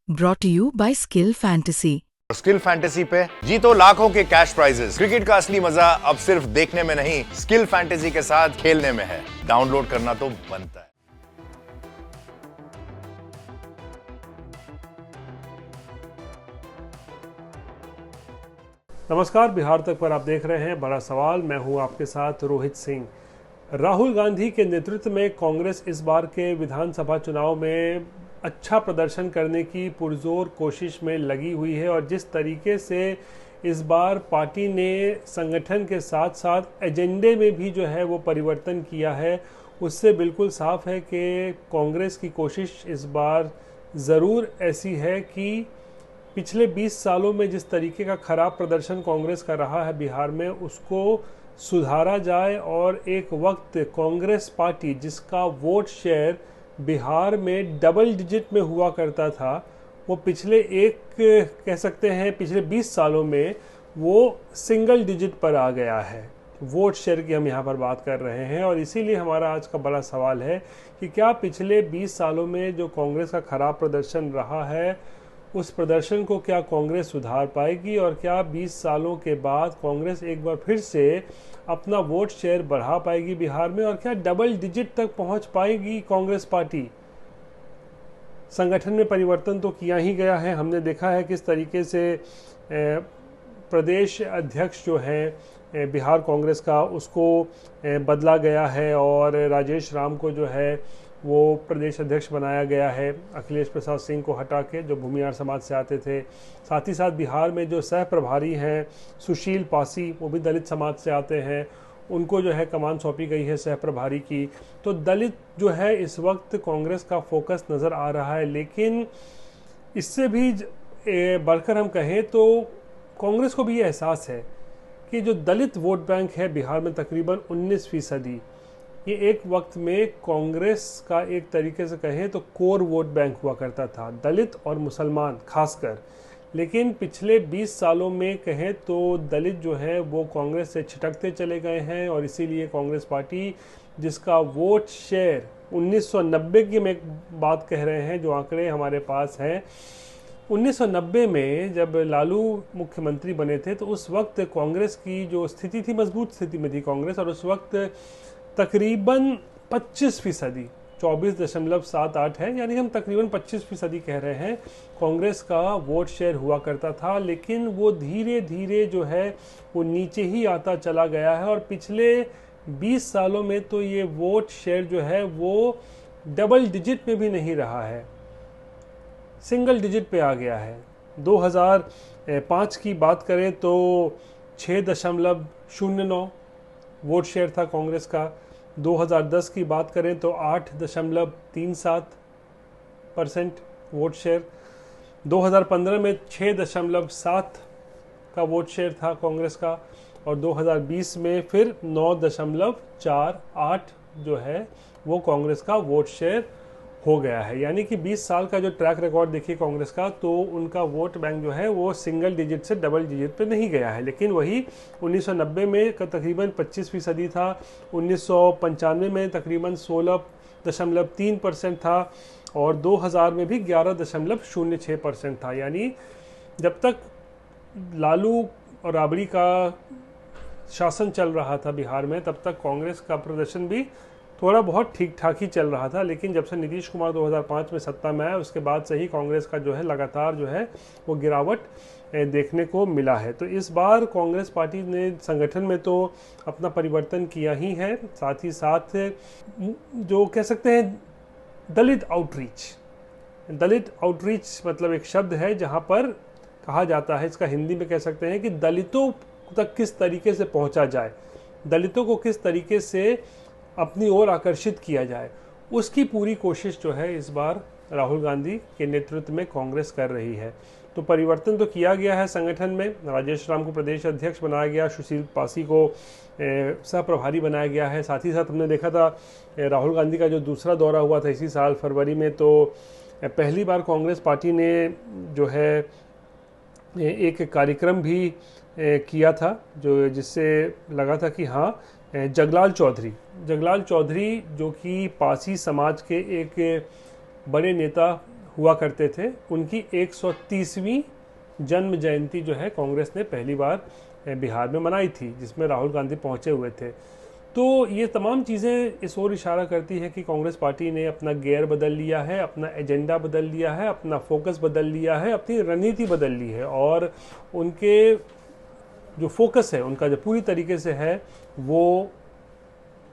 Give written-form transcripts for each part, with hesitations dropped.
Brought to you by Skill Fantasy. Skill fantasy पे जीतो लाखों के कैश प्राइजेस। क्रिकेट का असली मजा अब सिर्फ देखने में नहीं, स्किल फैंटेसी के साथ खेलने में है। डाउनलोड करना तो बनता है। नमस्कार, बिहार तक पर आप देख रहे हैं बड़ा सवाल। मैं हूं आपके साथ रोहित सिंह। राहुल गांधी के नेतृत्व में कांग्रेस इस बार के विधानसभा चुनाव में अच्छा प्रदर्शन करने की पुरजोर कोशिश में लगी हुई है और जिस तरीके से इस बार पार्टी ने संगठन के साथ साथ एजेंडे में भी जो है वो परिवर्तन किया है, उससे बिल्कुल साफ है कि कांग्रेस की कोशिश इस बार ज़रूर ऐसी है कि पिछले 20 सालों में जिस तरीके का खराब प्रदर्शन कांग्रेस का रहा है बिहार में, उसको सुधारा जाए और एक वक्त कांग्रेस पार्टी जिसका वोट शेयर बिहार में डबल डिजिट में हुआ करता था, वो पिछले कह सकते हैं पिछले 20 सालों में वो सिंगल डिजिट पर आ गया है। वोट शेयर की हम यहाँ पर बात कर रहे हैं और इसीलिए हमारा आज का बड़ा सवाल है कि क्या पिछले 20 सालों में जो कांग्रेस का खराब प्रदर्शन रहा है, उस प्रदर्शन को क्या कांग्रेस सुधार पाएगी और क्या 20 सालों के बाद कांग्रेस एक बार फिर से अपना वोट शेयर बढ़ा पाएगी बिहार में और क्या डबल डिजिट तक पहुंच पाएगी कांग्रेस पार्टी। संगठन में परिवर्तन तो किया ही गया है। हमने देखा है किस तरीके से प्रदेश अध्यक्ष जो है बिहार कांग्रेस का, उसको बदला गया है और राजेश राम को जो है वो प्रदेश अध्यक्ष बनाया गया है, अखिलेश प्रसाद सिंह को हटा के, जो भूमिहार समाज से आते थे। साथ ही साथ बिहार में जो सह प्रभारी हैं सुशील पासी, वो भी दलित समाज से आते हैं, उनको जो है कमान सौंपी गई है सह प्रभारी की। तो दलित जो है इस वक्त कांग्रेस का फोकस नज़र आ रहा है। लेकिन इससे भी बढ़कर हम कहें तो कांग्रेस को भी ये एहसास है कि जो दलित वोट बैंक है बिहार में तकरीबन 19%, ये एक वक्त में कांग्रेस का एक तरीके से कहें तो कोर वोट बैंक हुआ करता था, दलित और मुसलमान खासकर। लेकिन पिछले 20 सालों में कहें तो दलित जो है वो कांग्रेस से छिटकते चले गए हैं और इसीलिए कांग्रेस पार्टी जिसका वोट शेयर 1990 की में बात कह रहे हैं, जो आंकड़े हमारे पास हैं, 1990 में जब लालू मुख्यमंत्री बने थे तो उस वक्त कांग्रेस की जो स्थिति थी, मजबूत स्थिति में थी कांग्रेस, और उस वक्त तकरीबन 25%, 24.78 है, यानी हम तकरीबन 25% कह रहे हैं, कांग्रेस का वोट शेयर हुआ करता था। लेकिन वो धीरे धीरे जो है वो नीचे ही आता चला गया है और पिछले 20 सालों में तो ये वोट शेयर जो है वो डबल डिजिट में भी नहीं रहा है, सिंगल डिजिट पे आ गया है। 2005 की बात करें तो 6.09 वोट शेयर था कांग्रेस का। 2010 की बात करें तो 8.37% वोट शेयर। 2015 में 6.7 का वोट शेयर था कांग्रेस का और 2020 में फिर 9.48 जो है वो कांग्रेस का वोट शेयर हो गया है। यानी कि 20 साल का जो ट्रैक रिकॉर्ड देखिए कांग्रेस का, तो उनका वोट बैंक जो है वो सिंगल डिजिट से डबल डिजिट पे नहीं गया है। लेकिन वही 1990 में तकरीबन 25% था, 1995 में तकरीबन 16.3% था और 2000 में भी 11.06% था। यानी जब तक लालू और राबड़ी का शासन चल रहा था बिहार में, तब तक कांग्रेस का प्रदर्शन भी थोड़ा बहुत ठीक ठाक ही चल रहा था। लेकिन जब से नीतीश कुमार 2005 में सत्ता में आया, उसके बाद से ही कांग्रेस का जो है लगातार जो है वो गिरावट देखने को मिला है। तो इस बार कांग्रेस पार्टी ने संगठन में तो अपना परिवर्तन किया ही है, साथ ही साथ जो कह सकते हैं दलित आउटरीच मतलब एक शब्द है जहाँ पर कहा जाता है, इसका हिंदी में कह सकते हैं कि दलितों तक किस तरीके से पहुँचा जाए, दलितों को किस तरीके से अपनी ओर आकर्षित किया जाए, उसकी पूरी कोशिश जो है इस बार राहुल गांधी के नेतृत्व में कांग्रेस कर रही है। तो परिवर्तन तो किया गया है संगठन में, राजेश राम को प्रदेश अध्यक्ष बनाया गया, सुशील पासी को सह प्रभारी बनाया गया है। साथ ही साथ हमने देखा था राहुल गांधी का जो दूसरा दौरा हुआ था इसी साल फरवरी में, तो पहली बार कांग्रेस पार्टी ने जो है एक कार्यक्रम भी किया था जो जिससे लगा था कि हाँ, जगलाल चौधरी जो कि पासी समाज के एक बड़े नेता हुआ करते थे, उनकी 130वीं जन्म जयंती जो है कांग्रेस ने पहली बार बिहार में मनाई थी, जिसमें राहुल गांधी पहुंचे हुए थे। तो ये तमाम चीज़ें इस ओर इशारा करती है कि कांग्रेस पार्टी ने अपना गियर बदल लिया है, अपना एजेंडा बदल लिया है, अपना फोकस बदल लिया है, अपनी रणनीति बदल ली है, और उनके जो फोकस है उनका जो पूरी तरीके से है वो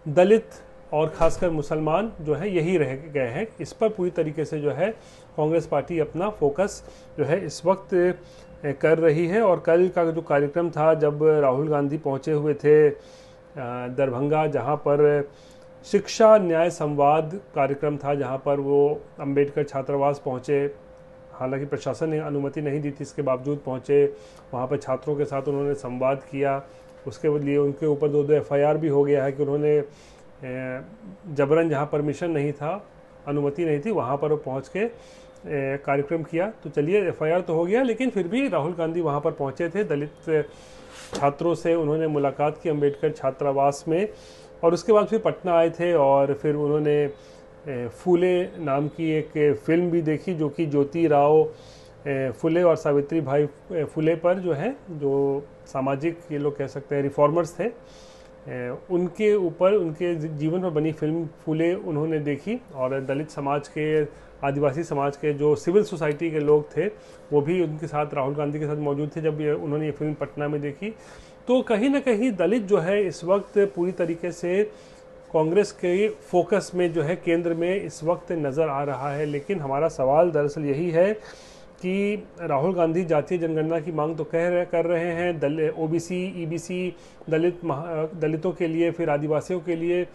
दलित और खासकर मुसलमान जो है यही रह गए हैं। इस पर पूरी तरीके से जो है कांग्रेस पार्टी अपना फोकस जो है इस वक्त कर रही है। और कल का जो कार्यक्रम था, जब राहुल गांधी पहुंचे हुए थे दरभंगा, जहां पर शिक्षा न्याय संवाद कार्यक्रम था, जहां पर वो अंबेडकर छात्रावास पहुंचे, हालांकि प्रशासन ने अनुमति नहीं दी थी, इसके बावजूद पहुंचे, वहां पर छात्रों के साथ उन्होंने संवाद किया। उसके लिए उनके ऊपर 2 FIR भी हो गया है कि उन्होंने जबरन, जहां परमिशन नहीं था, अनुमति नहीं थी, वहां पर वो पहुंच के कार्यक्रम किया। तो चलिए, FIR तो हो गया, लेकिन फिर भी राहुल गांधी वहां पर पहुंचे थे, दलित छात्रों से उन्होंने मुलाकात की अंबेडकर छात्रावास में, और उसके बाद फिर पटना आए थे और फिर उन्होंने फूले नाम की एक फिल्म भी देखी, जो कि ज्योतिराव फुले और सावित्री भाई फुले पर जो है, जो सामाजिक, ये लोग कह सकते हैं रिफॉर्मर्स थे, उनके ऊपर, उनके जीवन पर बनी फिल्म फूले उन्होंने देखी। और दलित समाज के, आदिवासी समाज के जो सिविल सोसाइटी के लोग थे, वो भी उनके साथ, राहुल गांधी के साथ मौजूद थे जब उन्होंने ये फिल्म पटना में देखी। तो कहीं ना कहीं दलित जो है इस वक्त पूरी तरीके से कांग्रेस के फोकस में जो है, केंद्र में इस वक्त नज़र आ रहा है। लेकिन हमारा सवाल दरअसल यही है कि राहुल गांधी जातीय जनगणना की मांग तो कर रहे हैं, OBC, EBC, दलितों के लिए, फिर आदिवासियों के लिए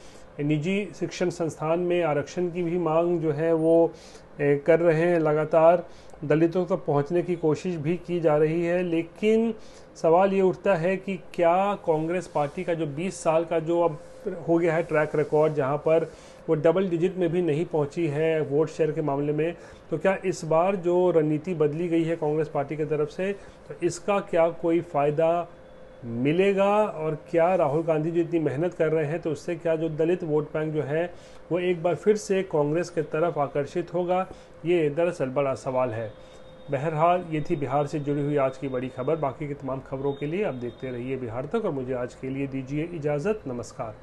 निजी शिक्षण संस्थान में आरक्षण की भी मांग जो है वो कर रहे हैं, लगातार दलितों तक पहुंचने की कोशिश भी की जा रही है। लेकिन सवाल ये उठता है कि क्या कांग्रेस पार्टी का जो 20 साल का जो अब हो गया है ट्रैक रिकॉर्ड, जहां पर वो डबल डिजिट में भी नहीं पहुंची है वोट शेयर के मामले में, तो क्या इस बार जो रणनीति बदली गई है कांग्रेस पार्टी की तरफ से, तो इसका क्या कोई फ़ायदा मिलेगा? और क्या राहुल गांधी जो इतनी मेहनत कर रहे हैं, तो उससे क्या जो दलित वोट बैंक जो है वो एक बार फिर से कांग्रेस की तरफ आकर्षित होगा? ये दरअसल बड़ा सवाल है। बहरहाल, ये थी बिहार से जुड़ी हुई आज की बड़ी खबर। बाकी की तमाम खबरों के लिए आप देखते रहिए बिहार तक, और मुझे आज के लिए दीजिए इजाज़त। नमस्कार।